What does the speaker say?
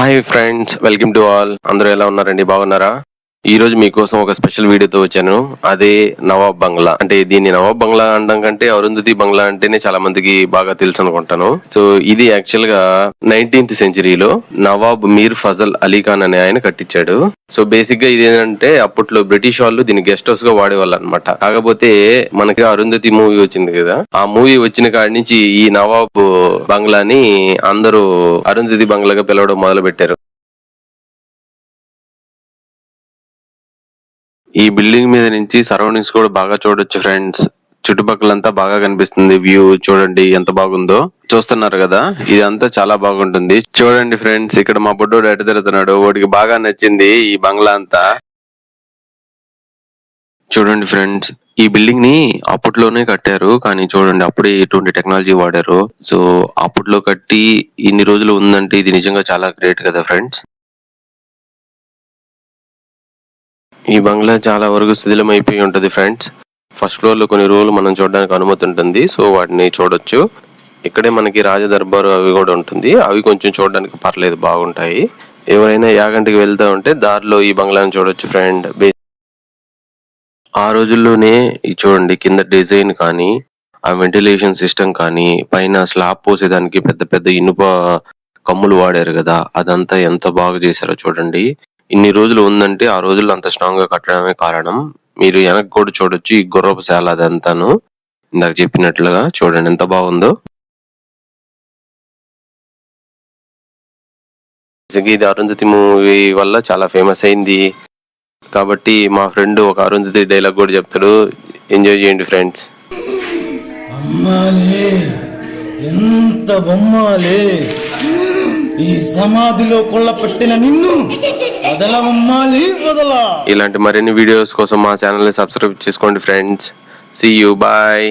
Hi friends, welcome to all. అందరూ ఎలా ఉన్నారండి? బాగున్నారా? ఈ రోజు మీకోసం ఒక స్పెషల్ వీడియోతో వచ్చాను. అదే నవాబ్ బంగ్లా. అంటే దీన్ని నవాబ్ బంగ్లా అనడం కంటే అరుంధతి బంగ్లా అంటేనే చాలా మందికి బాగా తెలుసు అనుకుంటాను. సో ఇది యాక్చువల్ గా 19th సెంచరీలో నవాబ్ మీర్ ఫజల్ అలీ ఖాన్ అనే ఆయన కట్టించాడు. సో బేసిక్ గా ఇది ఏంటంటే అప్పట్లో బ్రిటిష్ వాళ్ళు దీన్ని గెస్ట్ హౌస్ గా వాడేవాళ్ళు అనమాట. కాకపోతే మనకి అరుంధతి మూవీ వచ్చింది కదా, ఆ మూవీ వచ్చిన కాడి నుంచి ఈ నవాబ్ బంగ్లాని అందరూ అరుంధతి బంగ్లాగా పిలవడం మొదలు పెట్టారు. ఈ బిల్డింగ్ మీద నుంచి సరౌండింగ్స్ కూడా బాగా చూడొచ్చు ఫ్రెండ్స్. చుట్టుపక్కలంతా బాగా కనిపిస్తుంది. వ్యూ చూడండి ఎంత బాగుందో. చూస్తున్నారు కదా, ఇదంతా చాలా బాగుంటుంది. చూడండి ఫ్రెండ్స్, ఇక్కడ మా బుడ్డోడు ఎటు తిరుగుతున్నాడు. వాడికి బాగా నచ్చింది ఈ బంగ్లా అంతా. చూడండి ఫ్రెండ్స్, ఈ బిల్డింగ్ ని అప్పట్లోనే కట్టారు, కానీ చూడండి అప్పుడే ఎటువంటి టెక్నాలజీ వాడారు. సో అప్పట్లో కట్టి ఇన్ని రోజులు ఉందంటే ఇది నిజంగా చాలా గ్రేట్ కదా ఫ్రెండ్స్. ఈ బంగ్లా చాలా వరకు శిథిలం అయిపోయి ఉంటుంది ఫ్రెండ్స్. ఫస్ట్ ఫ్లోర్ లో కొన్ని రూములు మనం చూడడానికి అనుమతి ఉంటుంది, సో వాటిని చూడొచ్చు. ఇక్కడే మనకి రాజదర్బారు అవి కూడా ఉంటుంది. అవి కొంచెం చూడడానికి పర్లేదు, బాగుంటాయి. ఎవరైనా యాగంటికి వెళ్తా ఉంటే దారిలో ఈ బంగ్లాని చూడొచ్చు ఫ్రెండ్. ఆ రోజుల్లోనే ఈ చూడండి కింద డిజైన్ కానీ, ఆ వెంటిలేషన్ సిస్టమ్ కానీ, పైన స్లాబ్ పోసేదానికి పెద్ద పెద్ద ఇనుప కమ్ములు వాడారు కదా, అదంతా ఎంత బాగా చేశారో చూడండి. ఇన్ని రోజులు ఉందంటే ఆ రోజుల్లో అంత స్ట్రాంగ్ గా కట్టడమే కారణం. మీరు వెనక్కి కూడా చూడొచ్చు, ఈ గుర్రపు శాల అదంతాను ఇందాక చెప్పినట్లుగా చూడండి ఎంత బాగుందో. ఇది అరుంధతి మూవీ వల్ల చాలా ఫేమస్ అయింది కాబట్టి మా ఫ్రెండ్ ఒక అరుంధతి డైలాగ్ కూడా చెప్తాడు. ఎంజాయ్ చేయండి ఫ్రెండ్స్. అమ్మాలే ఎంత బొమ్మాలే, ఈ సమాధిలో కొల్ల పెట్టిన నిన్ను వదలమమ్మాలి వదల. ఇలాంటి మరిన్ని వీడియోస్ కోసం మా ఛానల్ ని సబ్స్క్రైబ్ చేసుకోండి ఫ్రెండ్స్. See you, bye.